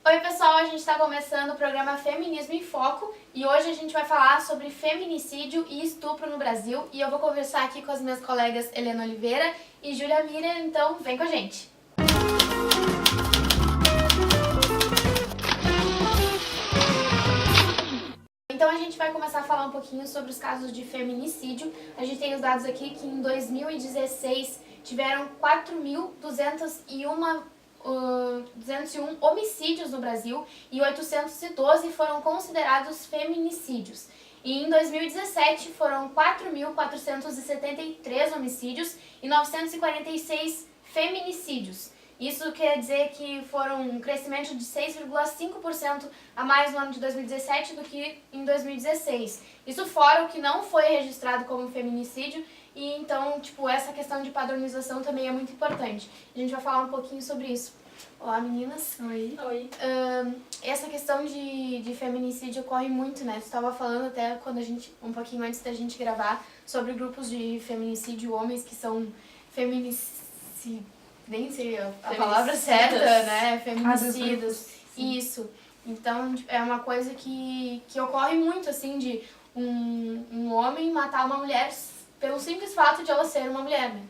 Oi pessoal, a gente está começando o programa Feminismo em Foco e hoje a gente vai falar sobre feminicídio e estupro no Brasil e eu vou conversar aqui com as minhas colegas Helena Oliveira e Júlia Mira, então vem com a gente! Então a gente vai começar a falar um pouquinho sobre os casos de feminicídio. A gente tem os dados aqui que em 2016 tiveram 4.201 homicídios no Brasil e 812 foram considerados feminicídios. E em 2017 foram 4.473 homicídios e 946 feminicídios. Isso quer dizer que foram um crescimento de 6,5% a mais no ano de 2017 do que em 2016. Isso fora o que não foi registrado como feminicídio e então, essa questão de padronização também é muito importante. A gente vai falar um pouquinho sobre isso. Olá, meninas. Oi. Oi. Essa questão de feminicídio ocorre muito, né? Você estava falando até um pouquinho antes da gente gravar, sobre grupos de feminicídio, homens que são nem sei a palavra certa, né? Feminicidas. Isso. Então, é uma coisa que ocorre muito, assim, de um homem matar uma mulher pelo simples fato de ela ser uma mulher, né?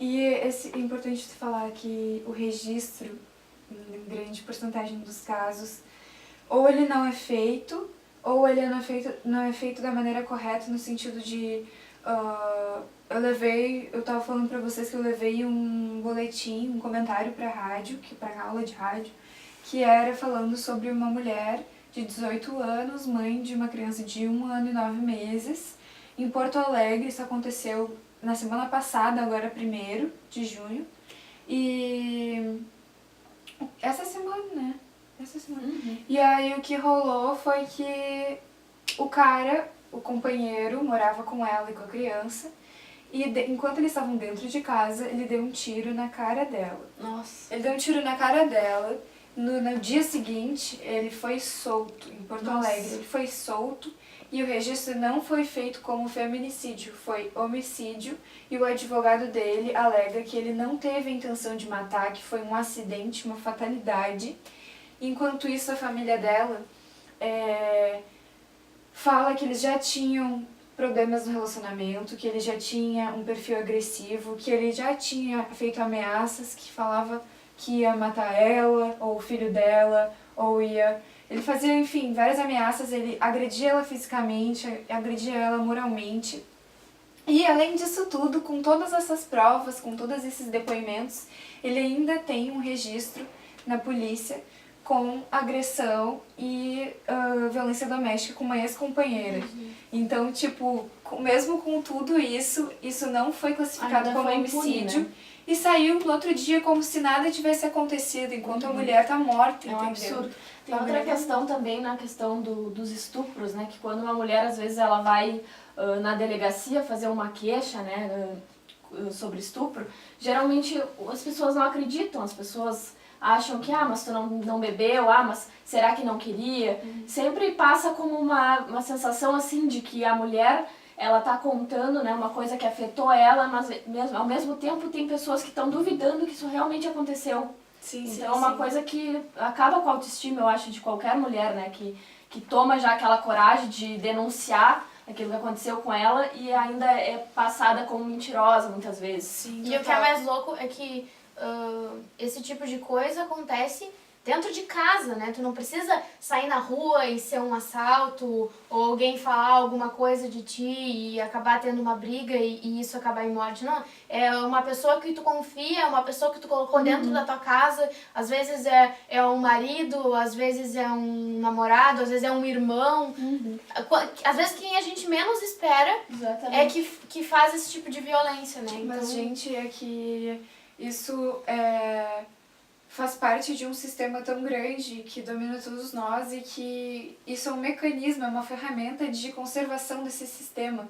É importante tu falar que o registro, em grande porcentagem dos casos, ou ele não é feito, ou ele não é feito da maneira correta, no sentido de... eu tava falando pra vocês que eu levei um boletim, um comentário pra rádio, pra aula de rádio, que era falando sobre uma mulher de 18 anos, mãe de uma criança de 1 ano e 9 meses, em Porto Alegre. Isso aconteceu na semana passada, agora 1º de junho, e essa semana, né? Essa semana. E aí o que rolou foi que o companheiro, morava com ela e com a criança, e enquanto eles estavam dentro de casa, ele deu um tiro na cara dela. Nossa. Ele deu um tiro na cara dela. No dia seguinte, ele foi solto em Porto Alegre. Ele foi solto e o registro não foi feito como feminicídio, foi homicídio. E o advogado dele alega que ele não teve a intenção de matar, que foi um acidente, uma fatalidade. Enquanto isso, a família dela fala que eles já tinham problemas no relacionamento, que ele já tinha um perfil agressivo, que ele já tinha feito ameaças, que falava que ia matar ela, ou o filho dela, ou ia... Ele fazia, enfim, várias ameaças, ele agredia ela fisicamente, agredia ela moralmente. E além disso tudo, com todas essas provas, com todos esses depoimentos, ele ainda tem um registro na polícia com agressão e violência doméstica com uma ex-companheira. Então, mesmo com tudo isso, isso não foi classificado como homicídio. Né? E saiu no outro dia como se nada tivesse acontecido, enquanto a mulher tá morta, entendeu? É um absurdo. Tem outra questão também, na questão dos estupros, né? Que quando uma mulher, às vezes, ela vai na delegacia fazer uma queixa, né? Sobre estupro, geralmente as pessoas não acreditam, as pessoas acham que, mas tu não bebeu, mas será que não queria? Sempre passa como uma sensação, assim, de que a mulher... ela tá contando, né, uma coisa que afetou ela, mas ao mesmo tempo tem pessoas que estão duvidando que isso realmente aconteceu. Então é uma coisa que acaba com a autoestima, eu acho, de qualquer mulher, né, que toma já aquela coragem de denunciar aquilo que aconteceu com ela e ainda é passada como mentirosa muitas vezes. E o que é mais louco é que esse tipo de coisa acontece dentro de casa, né? Tu não precisa sair na rua e ser um assalto ou alguém falar alguma coisa de ti e acabar tendo uma briga e isso acabar em morte. Não, é uma pessoa que tu confia, é uma pessoa que tu colocou dentro da tua casa. Às vezes é um marido, às vezes é um namorado, às vezes é um irmão. Às vezes quem a gente menos espera é que faz esse tipo de violência, né? Então... Mas, gente, é que isso faz parte de um sistema tão grande que domina todos nós e que isso é um mecanismo, é uma ferramenta de conservação desse sistema.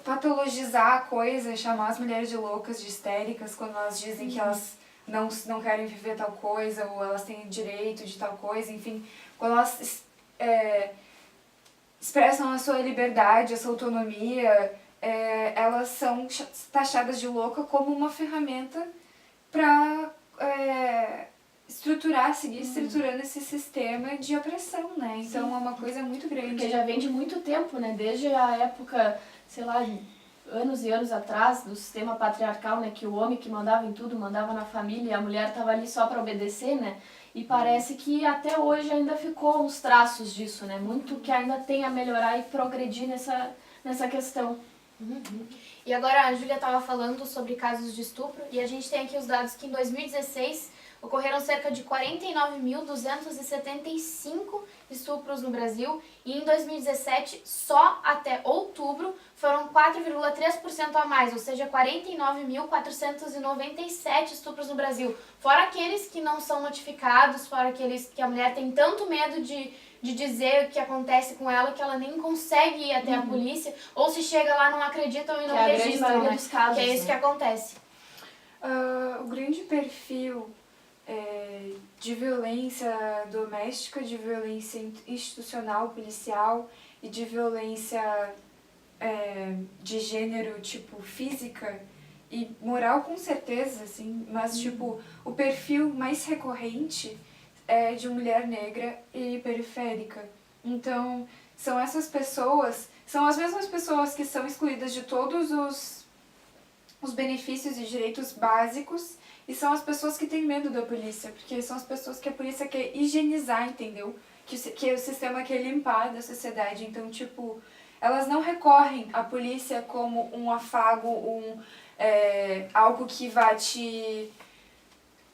Patologizar a coisa, chamar as mulheres de loucas, de histéricas, quando elas dizem que elas não querem viver tal coisa ou elas têm direito de tal coisa, enfim, quando elas expressam a sua liberdade, a sua autonomia, elas são taxadas de louca como uma ferramenta pra seguir estruturando esse sistema de opressão, né? Então é uma coisa muito grande. Porque já vem de muito tempo, né? Desde a época, sei lá, anos e anos atrás, do sistema patriarcal, né? Que o homem que mandava em tudo, mandava na família, e a mulher estava ali só para obedecer, né? E parece que até hoje ainda ficou uns traços disso, né? Muito que ainda tem a melhorar e progredir nessa questão. E agora a Júlia estava falando sobre casos de estupro e a gente tem aqui os dados que em 2016 ocorreram cerca de 49.275 estupros no Brasil e em 2017, só até outubro, foram 4,3% a mais, ou seja, 49.497 estupros no Brasil. Fora aqueles que não são notificados, fora aqueles que a mulher tem tanto medo de dizer o que acontece com ela que ela nem consegue ir até a polícia, ou se chega lá não acreditam e não registram, né? Dos casos, Que é isso, né? que acontece. O grande perfil de violência doméstica, de violência institucional, policial e de violência de gênero, tipo, física e moral, com certeza, assim, mas, tipo, o perfil mais recorrente é de mulher negra e periférica. Então, são essas pessoas, são as mesmas pessoas que são excluídas de todos os benefícios e direitos básicos e são as pessoas que têm medo da polícia, porque são as pessoas que a polícia quer higienizar, entendeu? Que o sistema quer limpar da sociedade. Então, tipo, elas não recorrem à polícia como um afago, algo que vai te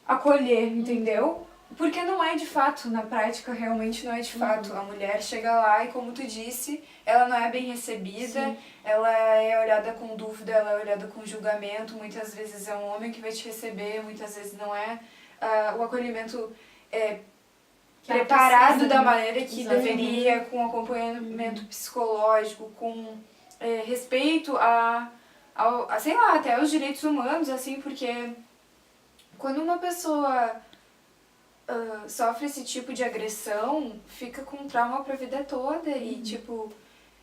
acolher, entendeu? Porque não é de fato, na prática realmente não é de fato. A mulher chega lá e, como tu disse, ela não é bem recebida, Sim. ela é olhada com dúvida, ela é olhada com julgamento, muitas vezes é um homem que vai te receber, muitas vezes não é. O acolhimento preparado da maneira que deveria, com acompanhamento psicológico, com respeito sei lá, até aos direitos humanos, assim, porque quando uma pessoa sofre esse tipo de agressão, fica com trauma pra vida toda e, tipo,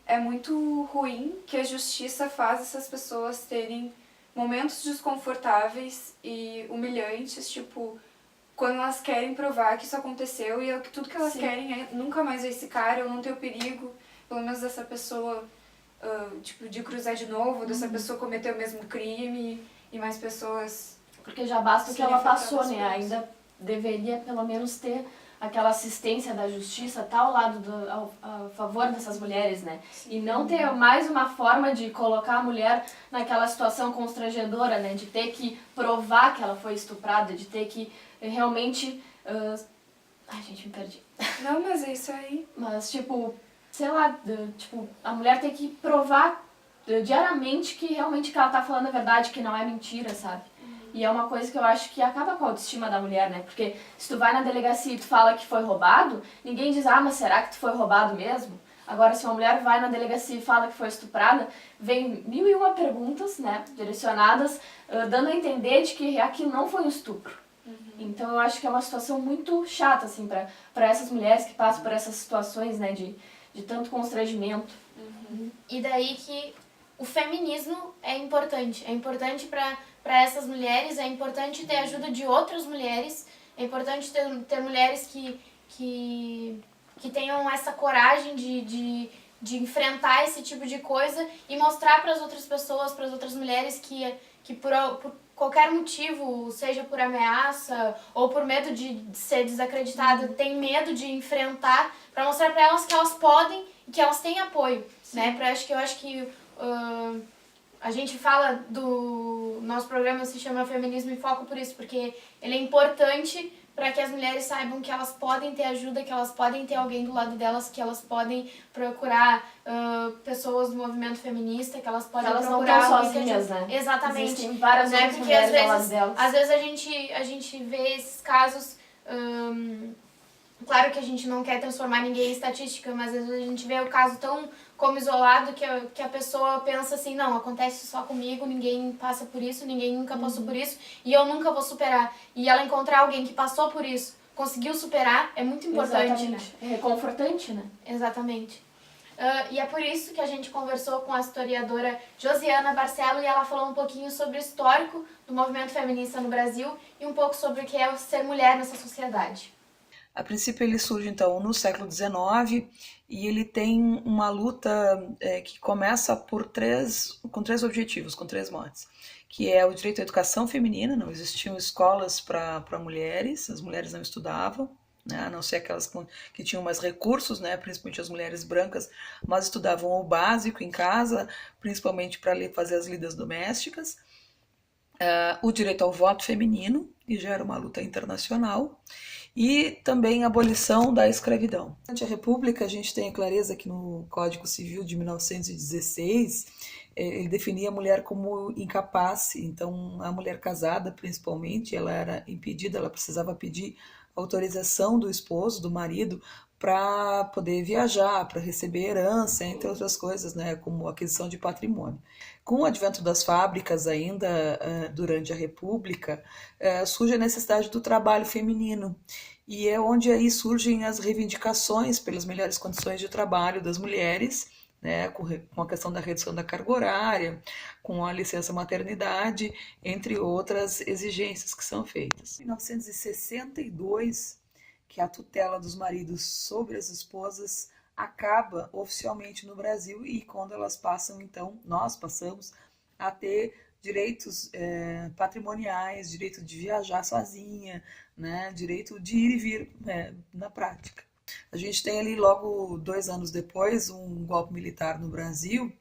é muito ruim que a justiça faz essas pessoas terem momentos desconfortáveis e humilhantes, tipo, quando elas querem provar que isso aconteceu e tudo que elas querem é nunca mais ver esse cara ou não ter o perigo, pelo menos dessa pessoa, tipo, de cruzar de novo, dessa pessoa cometer o mesmo crime e mais pessoas... Porque já basta o que ela passou, né? Pessoas. Ainda deveria pelo menos ter aquela assistência da justiça, tá ao lado a favor dessas mulheres, né? E não ter mais uma forma de colocar a mulher naquela situação constrangedora, né? De ter que provar que ela foi estuprada, de ter que realmente... Ai, gente, me perdi. Não, mas é isso aí. Mas, tipo, sei lá, tipo, a mulher tem que provar diariamente que realmente que ela tá falando a verdade, que não é mentira, sabe? E é uma coisa que eu acho que acaba com a autoestima da mulher, né? Porque se tu vai na delegacia e tu fala que foi roubado, ninguém diz, mas será que tu foi roubado mesmo? Agora, se uma mulher vai na delegacia e fala que foi estuprada, vem 1001 perguntas, né, direcionadas, dando a entender de que aquilo não foi um estupro. Então, eu acho que é uma situação muito chata, assim, para essas mulheres que passam por essas situações, né, de tanto constrangimento. E daí que o feminismo é importante para essas mulheres, é importante ter a ajuda de outras mulheres, é importante ter mulheres que tenham essa coragem de enfrentar esse tipo de coisa e mostrar para as outras pessoas, para as outras mulheres que por qualquer motivo, seja por ameaça ou por medo de ser desacreditada, tem medo de enfrentar, para mostrar para elas que elas podem e que elas têm apoio, né? Eu acho que a gente fala do nosso programa se chama Feminismo em Foco por isso, porque ele é importante para que as mulheres saibam que elas podem ter ajuda, que elas podem ter alguém do lado delas, que elas podem procurar pessoas do movimento feminista, que elas podem Elas não procurar estão alguém sozinhas, ajuda. né? Exatamente. Existem várias né? outras Porque mulheres ao lado delas. às vezes a gente vê esses casos. Claro que a gente não quer transformar ninguém em estatística, mas às vezes a gente vê o caso tão como isolado que a pessoa pensa assim, não, acontece só comigo, ninguém passa por isso, ninguém nunca passou por isso e eu nunca vou superar. E ela encontrar alguém que passou por isso, conseguiu superar, é muito importante, Exatamente. né? É reconfortante, né? Exatamente. E é por isso que a gente conversou com a historiadora Josiana Barcelo e ela falou um pouquinho sobre o histórico do movimento feminista no Brasil e um pouco sobre o que é ser mulher nessa sociedade. A princípio ele surge então no século XIX e ele tem uma luta que começa com três objetivos, com três motes, que é o direito à educação feminina. Não existiam escolas para mulheres, as mulheres não estudavam, né, a não ser aquelas que tinham mais recursos, né, principalmente as mulheres brancas, mas estudavam o básico em casa, principalmente para fazer as lidas domésticas. O direito ao voto feminino, que já era uma luta internacional, e também a abolição da escravidão. Durante a República, a gente tem a clareza que no Código Civil de 1916, ele definia a mulher como incapaz, então a mulher casada, principalmente, ela era impedida, ela precisava pedir autorização do esposo, do marido, para poder viajar, para receber herança, entre outras coisas, né, como aquisição de patrimônio. Com o advento das fábricas ainda durante a República, surge a necessidade do trabalho feminino, e é onde aí surgem as reivindicações pelas melhores condições de trabalho das mulheres, né, com a questão da redução da carga horária, com a licença maternidade, entre outras exigências que são feitas. Em 1962, que a tutela dos maridos sobre as esposas acaba oficialmente no Brasil, e quando elas passam, então, nós passamos a ter direitos patrimoniais, direito de viajar sozinha, né, direito de ir e vir na prática. A gente tem ali, logo 2 anos depois, um golpe militar no Brasil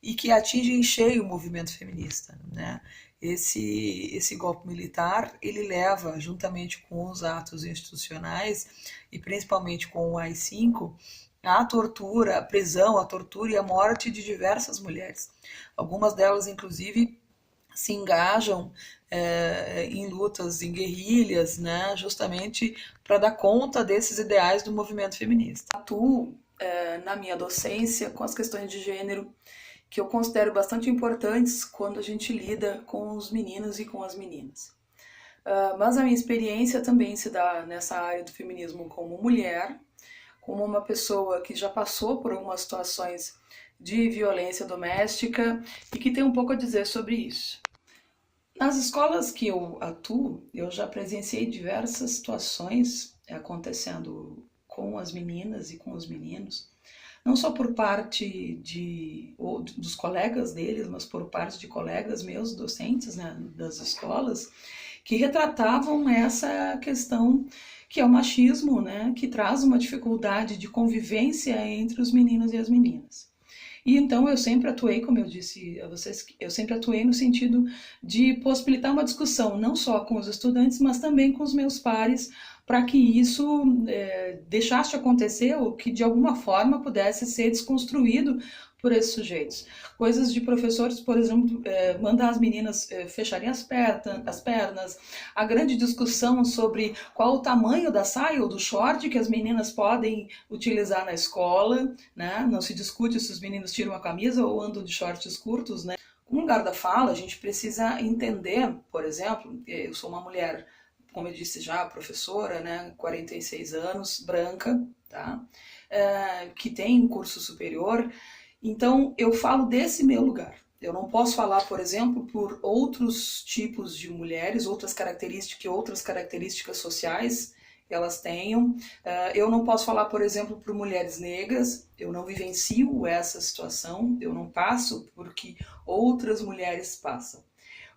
e que atinge em cheio o movimento feminista, né? Esse golpe militar, ele leva, juntamente com os atos institucionais e principalmente com o AI-5, a tortura, a prisão, a tortura e a morte de diversas mulheres. Algumas delas, inclusive, se engajam em lutas, em guerrilhas, né, justamente para dar conta desses ideais do movimento feminista. Atuo na minha docência com as questões de gênero, que eu considero bastante importantes quando a gente lida com os meninos e com as meninas. Mas a minha experiência também se dá nessa área do feminismo como mulher, como uma pessoa que já passou por algumas situações de violência doméstica e que tem um pouco a dizer sobre isso. Nas escolas que eu atuo, eu já presenciei diversas situações acontecendo com as meninas e com os meninos, não só por parte dos colegas deles, mas por parte de colegas meus, docentes, né, das escolas, que retratavam essa questão que é o machismo, né, que traz uma dificuldade de convivência entre os meninos e as meninas. E então eu sempre atuei, como eu disse a vocês, eu sempre atuei no sentido de possibilitar uma discussão, não só com os estudantes, mas também com os meus pares, para que isso deixasse de acontecer ou que de alguma forma pudesse ser desconstruído por esses sujeitos. Coisas de professores, por exemplo, mandar as meninas fecharem as pernas, a grande discussão sobre qual o tamanho da saia ou do short que as meninas podem utilizar na escola, né? Não se discute se os meninos tiram a camisa ou andam de shorts curtos, né? No lugar da fala, a gente precisa entender, por exemplo, eu sou uma mulher, como eu disse já, professora, né, 46 anos, branca, tá? Que tem curso superior. Então, eu falo desse meu lugar. Eu não posso falar, por exemplo, por outros tipos de mulheres, outras características sociais elas tenham. Eu não posso falar, por exemplo, por mulheres negras. Eu não vivencio essa situação, eu não passo por que outras mulheres passam.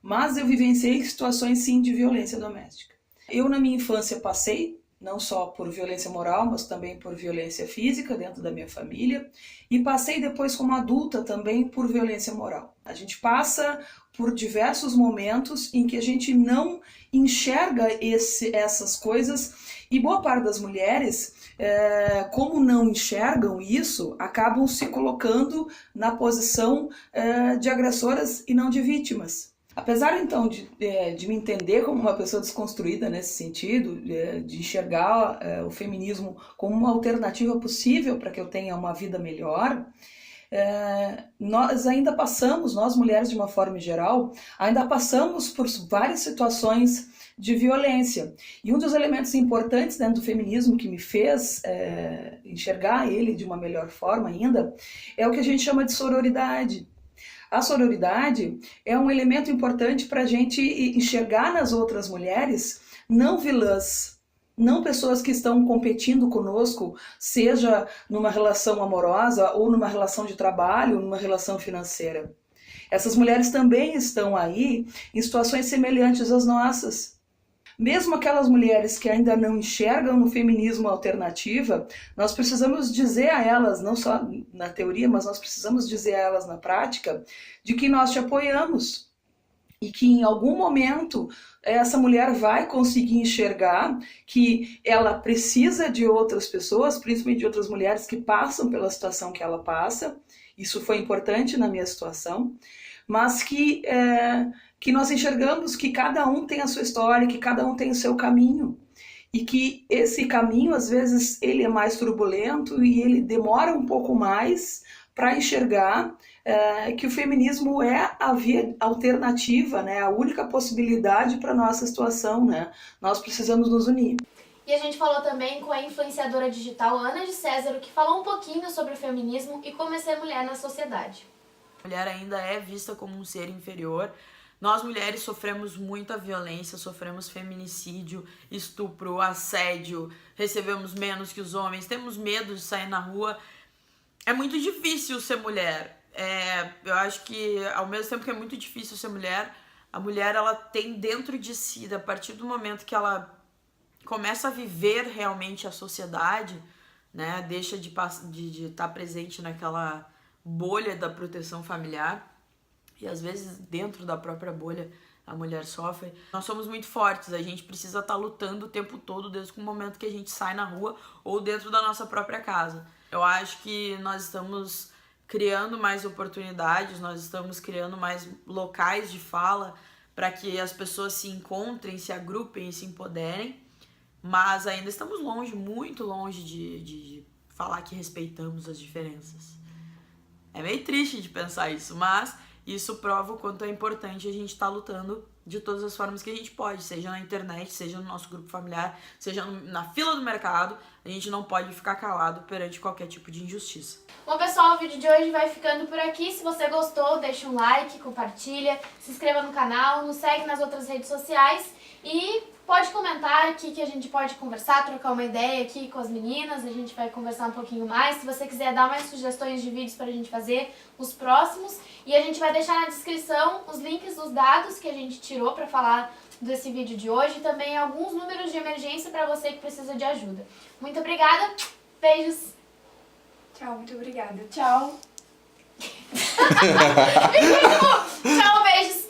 Mas eu vivenciei situações, sim, de violência doméstica. Eu, na minha infância, passei não só por violência moral, mas também por violência física dentro da minha família, e passei depois como adulta também por violência moral. A gente passa por diversos momentos em que a gente não enxerga essas coisas, e boa parte das mulheres, como não enxergam isso, acabam se colocando na posição de agressoras e não de vítimas. Apesar, então, de me entender como uma pessoa desconstruída nesse sentido, de enxergar o feminismo como uma alternativa possível para que eu tenha uma vida melhor, nós ainda passamos, nós mulheres de uma forma geral, ainda passamos por várias situações de violência. E um dos elementos importantes dentro do feminismo que me fez enxergar ele de uma melhor forma ainda, é o que a gente chama de sororidade. A sororidade é um elemento importante para a gente enxergar nas outras mulheres não vilãs, não pessoas que estão competindo conosco, seja numa relação amorosa ou numa relação de trabalho, ou numa relação financeira. Essas mulheres também estão aí em situações semelhantes às nossas. Mesmo aquelas mulheres que ainda não enxergam no feminismo alternativa, nós precisamos dizer a elas, não só na teoria, mas nós precisamos dizer a elas na prática, de que nós te apoiamos. E que em algum momento essa mulher vai conseguir enxergar que ela precisa de outras pessoas, principalmente de outras mulheres que passam pela situação que ela passa. Isso foi importante na minha situação. Mas que nós enxergamos que cada um tem a sua história, que cada um tem o seu caminho. E que esse caminho, às vezes, ele é mais turbulento e ele demora um pouco mais para enxergar que o feminismo é a via alternativa, né? A única possibilidade para a nossa situação, né? Nós precisamos nos unir. E a gente falou também com a influenciadora digital Ana de César, que falou um pouquinho sobre o feminismo e como é ser mulher na sociedade. A mulher ainda é vista como um ser inferior. Nós mulheres sofremos muita violência, sofremos feminicídio, estupro, assédio, recebemos menos que os homens, temos medo de sair na rua. É muito difícil ser mulher. Eu acho que ao mesmo tempo que é muito difícil ser mulher, a mulher ela tem dentro de si, a partir do momento que ela começa a viver realmente a sociedade, né, deixa de estar presente naquela bolha da proteção familiar, e às vezes dentro da própria bolha a mulher sofre. Nós somos muito fortes, a gente precisa estar lutando o tempo todo, desde o momento que a gente sai na rua ou dentro da nossa própria casa. Eu acho que nós estamos criando mais oportunidades, nós estamos criando mais locais de fala para que as pessoas se encontrem, se agrupem e se empoderem, mas ainda estamos longe, muito longe de falar que respeitamos as diferenças. É meio triste de pensar isso, mas isso prova o quanto é importante a gente estar lutando de todas as formas que a gente pode, seja na internet, seja no nosso grupo familiar, seja na fila do mercado. A gente não pode ficar calado perante qualquer tipo de injustiça. Bom, pessoal, o vídeo de hoje vai ficando por aqui. Se você gostou, deixa um like, compartilha, se inscreva no canal, nos segue nas outras redes sociais e pode comentar aqui que a gente pode conversar, trocar uma ideia aqui com as meninas, a gente vai conversar um pouquinho mais. Se você quiser dar mais sugestões de vídeos pra gente fazer, os próximos, e a gente vai deixar na descrição os links dos dados que a gente tirou pra falar desse vídeo de hoje e também alguns números de emergência pra você que precisa de ajuda. Muito obrigada, beijos! Tchau, muito obrigada. Tchau! Tchau, beijos!